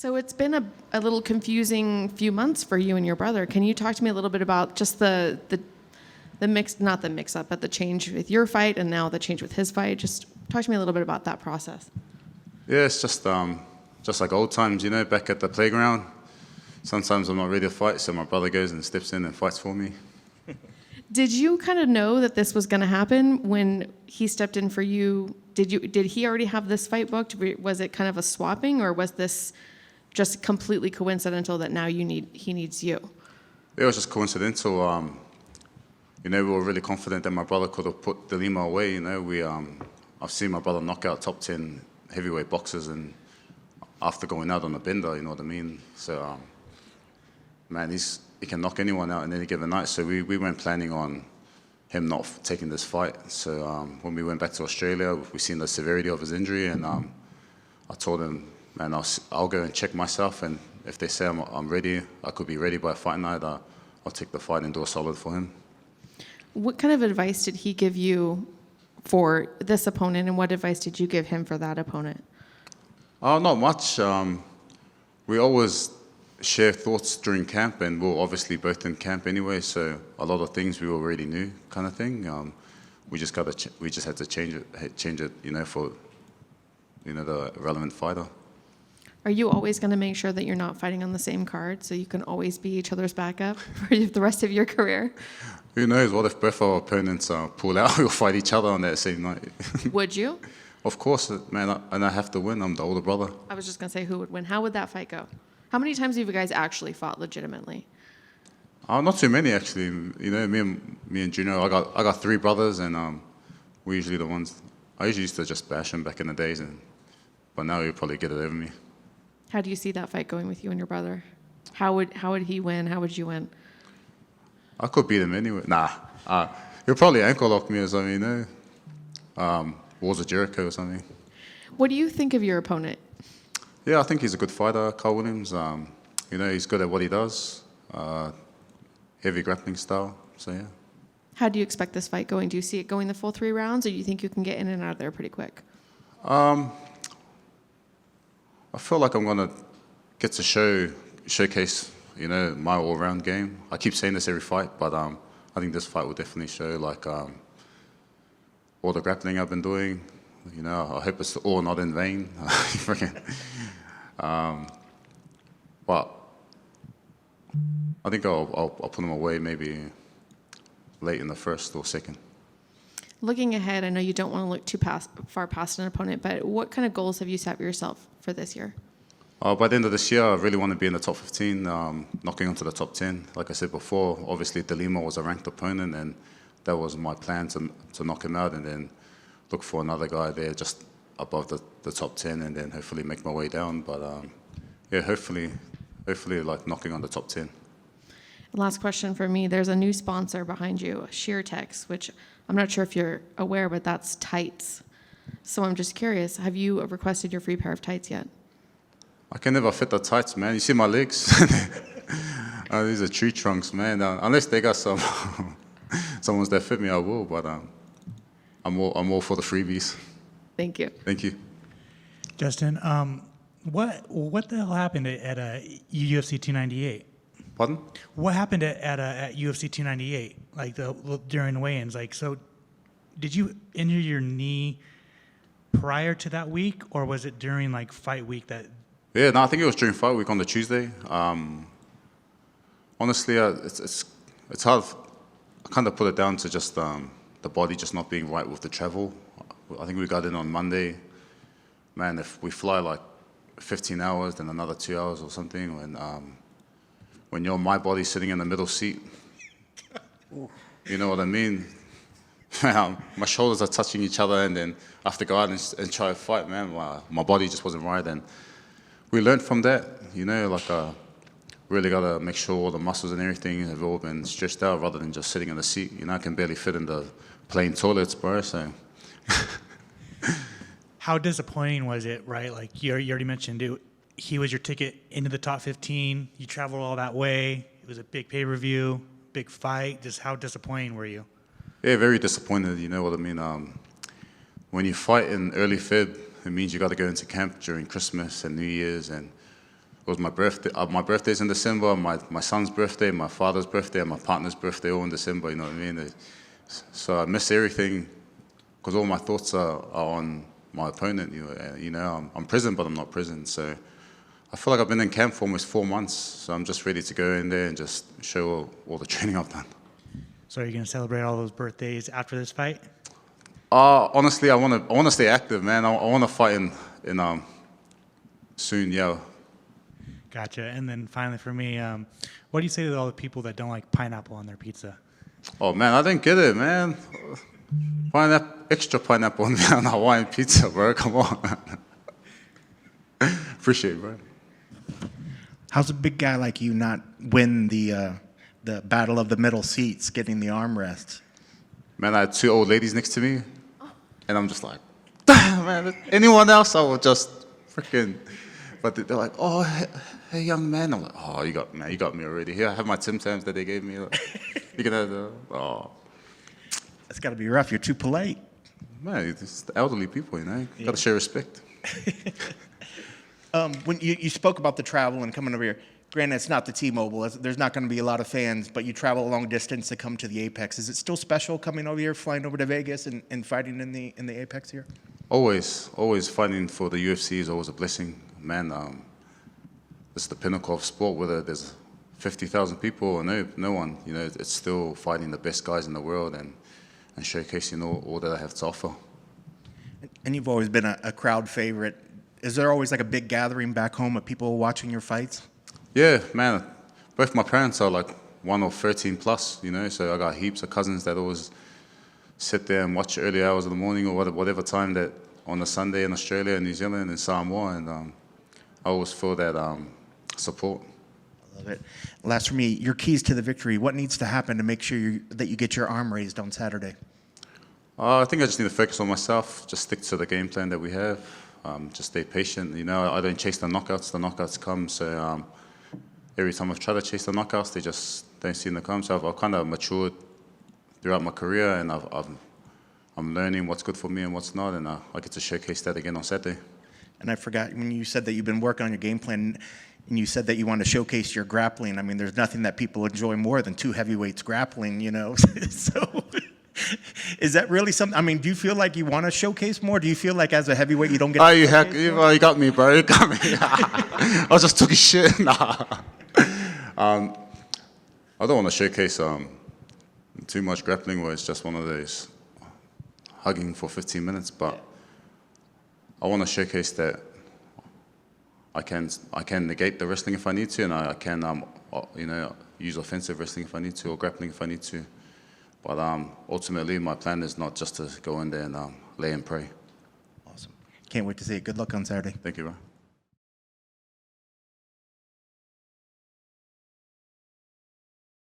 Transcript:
So it's been a little confusing few months for you and your brother. Can you talk to me a little bit about just the mix, not the mix-up, but the change with your fight and now the change with his fight? Just talk to me a little bit about that process. Yeah, it's just like old times, back at the playground. Sometimes I'm not ready to fight, so my brother goes and steps in and fights for me. Did you kind of know that this was going to happen when he stepped in for you? Did he already have this fight booked? Was it kind of a swapping, or was this just completely coincidental that now he needs you? It was just coincidental. We were really confident that my brother could have put De Lima away. I've seen my brother knock out top 10 heavyweight boxers, and after going out on a bender, you know what I mean. So, man, he can knock anyone out in any given night. So we weren't planning on him not taking this fight. So when we went back to Australia, we seen the severity of his injury, and I told him, man, I'll go and check myself, and if they say I'm ready, I could be ready by fight night, I'll take the fight and do a solid for him. What kind of advice did he give you for this opponent, and what advice did you give him for that opponent? Not much. We always share thoughts during camp, and we're obviously both in camp anyway, so a lot of things we already knew, kind of thing. We just had to change it, for the relevant fighter. Are you always going to make sure that you're not fighting on the same card, so you can always be each other's backup for the rest of your career? Who knows? What if both our opponents pull out? We'll fight each other on that same night. Would you? Of course, man, and I have to win. I'm the older brother. I was just going to say, who would win? How would that fight go? How many times have you guys actually fought legitimately? Not too many, actually. Me and Junior, I got three brothers, and we're usually the ones. I usually used to just bash them back in the days, but now he'll probably get it over me. How do you see that fight going with you and your brother? How would he win? How would you win? I could beat him anyway. Nah. He'll probably ankle lock me or something, Walls of Jericho or something. What do you think of your opponent? Yeah, I think he's a good fighter, Karl Williams. He's good at what he does. Heavy grappling style, so yeah. How do you expect this fight going? Do you see it going the full 3 rounds, or do you think you can get in and out of there pretty quick? I feel like I'm going to get to showcase, my all-round game. I keep saying this every fight, but I think this fight will definitely show, all the grappling I've been doing. I hope it's all not in vain. But I think I'll put him away maybe late in the first or second. Looking ahead, I know you don't want to look too far past an opponent, but what kind of goals have you set for yourself for this year? By the end of this year, I really want to be in the top 15, knocking onto the top 10. Like I said before, obviously De Lima was a ranked opponent, and that was my plan to knock him out, and then look for another guy there just above the top 10, and then hopefully make my way down. But hopefully knocking on the top 10. Last question for me. There's a new sponsor behind you, SheerTex, which I'm not sure if you're aware, but that's tights. So I'm just curious, have you requested your free pair of tights yet? I can never fit the tights, man. You see my legs? These are tree trunks, man. Unless they got someone's that fit me, I will. But I'm all for the freebies. Thank you. Thank you. Justin, what the hell happened at UFC 298? Pardon? What happened at UFC 298? During the weigh-ins? So, did you injure your knee prior to that week, or was it during fight week that? Yeah, no, I think it was during fight week on the Tuesday. Honestly, it's hard. I kind of put it down to just the body just not being right with the travel. I think we got in on Monday. Man, if we fly 15 hours, then another 2 hours or something, when you're my body sitting in the middle seat, you know what I mean? My shoulders are touching each other, and then I have to go out and try to fight, man. My body just wasn't right, and we learned from that, really got to make sure all the muscles and everything have all been stretched out rather than just sitting in the seat. I can barely fit in the plain toilets, bro, so. How disappointing was it, right? You already mentioned it. He was your ticket into the top 15. You traveled all that way. It was a big pay-per-view, big fight. Just how disappointing were you? Yeah, very disappointed, you know what I mean? When you fight in early Feb, it means you got to go into camp during Christmas and New Year's, and It was my birthday. My birthday's in December. My son's birthday, my father's birthday, and my partner's birthday all in December. You know what I mean? So I miss everything because all my thoughts are on my opponent. You know, I'm prison, but I'm not prison. So I feel like I've been in camp for almost 4 months. So I'm just ready to go in there and just show all the training I've done. So are you going to celebrate all those birthdays after this fight? Honestly, I want to stay active, man. I want to fight in soon, yeah. Gotcha. And then finally for me, what do you say to all the people that don't like pineapple on their pizza? Oh man, I didn't get it, man. Extra pineapple on Hawaiian pizza, bro. Come on. Appreciate it, bro. How's a big guy like you not win the battle of the middle seats, getting the armrests? Man, I had 2 old ladies next to me, and I'm just like, damn, man. Anyone else, I would just freaking. But they're like, oh, hey, young man. I'm like, oh, you got me already. Here, I have my Tim Tams that they gave me. Like, you can have the. Oh, That's got to be rough. You're too polite. man, it's the elderly people, you know. Yeah. Got to show respect. When you spoke about the travel and coming over here, granted, it's not the T-Mobile. There's not going to be a lot of fans, but you travel a long distance to come to the Apex. Is it still special coming over here, flying over to Vegas and fighting in the Apex here? Always fighting for the UFC is always a blessing, man. It's the pinnacle of sport. Whether there's 50,000 people or no one, you know, it's still fighting the best guys in the world and showcasing all that I have to offer. And you've always been a crowd favorite. Is there always like a big gathering back home of people watching your fights? Yeah, man. Both my parents are like 1 or 13 plus, you know, so I got heaps of cousins that always sit there and watch early hours of the morning or whatever time that on a Sunday in Australia and New Zealand and Samoa, and I always feel that support. I love it. Last for me, your keys to the victory. What needs to happen to make sure that you get your arm raised on Saturday? I think I just need to focus on myself, just stick to the game plan that we have, just stay patient. You know, I don't chase the knockouts come, so every time I've tried to chase the knockouts, they just don't seem to come. So I've kind of matured throughout my career, and I'm learning what's good for me and what's not, and I get to showcase that again on Saturday. And I forgot, when you said that you've been working on your game plan, and you said that you want to showcase your grappling. I mean, there's nothing that people enjoy more than 2 heavyweights grappling, you know. So is that really something? I mean, do you feel like you want to showcase more? Do you feel like as a heavyweight you don't get to showcase more? You got me, bro. You got me. I was just talking shit. Nah. I don't want to showcase too much grappling where it's just one of those hugging for 15 minutes, but I want to showcase that I can negate the wrestling if I need to, and I can you know, use offensive wrestling if I need to, or grappling if I need to. But ultimately, my plan is not just to go in there and lay and pray. Awesome. Can't wait to see it. Good luck on Saturday. Thank you, bro.